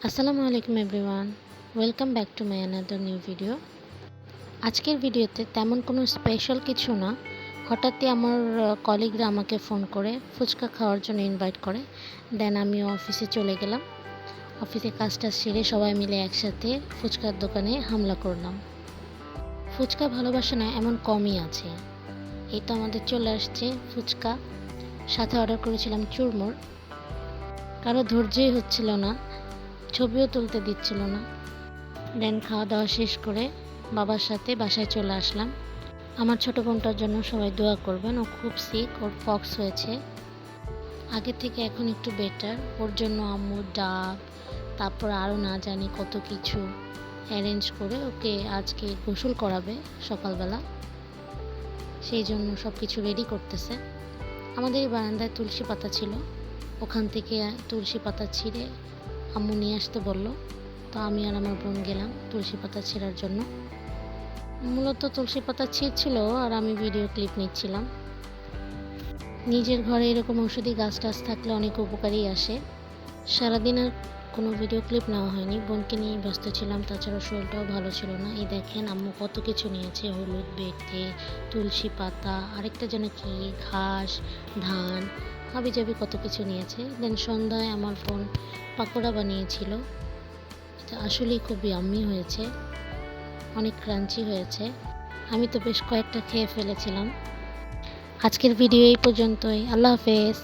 আসসালামু আলাইকুম everyone, welcome back to my another new video. আজকের ভিডিওতে তেমন কোনো স্পেশাল কিছু না, হঠাৎই আমার কলিগরা আমাকে ফোন করে ফুচকা খাওয়ার জন্য ইনভাইট করে। দেন আমিও অফিসে চলে গেলাম। অফিসে কাজটা সেরে সবাই মিলে একসাথে ফুচকার দোকানে হামলা করলাম। ফুচকা ভালোবাসা না এমন কমই আছে। এই তো আমাদের চলে আসছে ফুচকা, সাথে অর্ডার করেছিলাম চুরমুর। কারো ধৈর্যই হচ্ছিল না, ছবিও তুলতে দিচ্ছিল না। দেন খাওয়া দাওয়া শেষ করে বাবার সাথে বাসায় চলে আসলাম। আমার ছোট বোনটার জন্য সবাই দোয়া করবেন, ও খুব সিক, ওর পক্স হয়েছে। আগে থেকে এখন একটু বেটার। ওর জন্য আম্মু ডাব, তারপর আরও না জানি কত কিছু অ্যারেঞ্জ করে ওকে আজকে গোসল করাবে সকালবেলা, সেই জন্য সব কিছু রেডি করতেছে। আমাদের এই বারান্দায় তুলসী পাতা ছিল, ওখান থেকে তুলসী পাতা ছিঁড়ে আম্মু নিয়ে আসতে বলল। তো আমি আর আমার বোন গেলাম তুলসী পাতা ছেঁড়ার জন্য। মূলত তুলসী পাতা ছিঁড়ছিল আর আমি ভিডিও ক্লিপ নিচ্ছিলাম। নিজের ঘরে এরকম ঔষধি গাছ টাছ থাকলে অনেক উপকারই আসে। সারাদিন আর কোনো ভিডিও ক্লিপ নেওয়া হয়নি, বোনকে নিয়ে ব্যস্ত ছিলাম। তাছাড়া শরীরটাও ভালো ছিল না। এই দেখেন আম্মু কত কিছু নিয়েছে, হলুদ বেটে, তুলসী পাতা, আরেকটা যেন কি ঘাস, ধান, হাবি জাবি কত কিছু নিয়েছে। দেন সন্ধ্যায় আমার বোন পাকোড়া বানিয়েছিল। এটা আসলেই খুব ইয়াম্মি হয়েছে, অনেক ক্রাঞ্চি হয়েছে। আমি তো বেশ কয়েকটা খেয়ে ফেলেছিলাম। আজকের ভিডিও এই পর্যন্তই। আল্লাহ হাফেজ।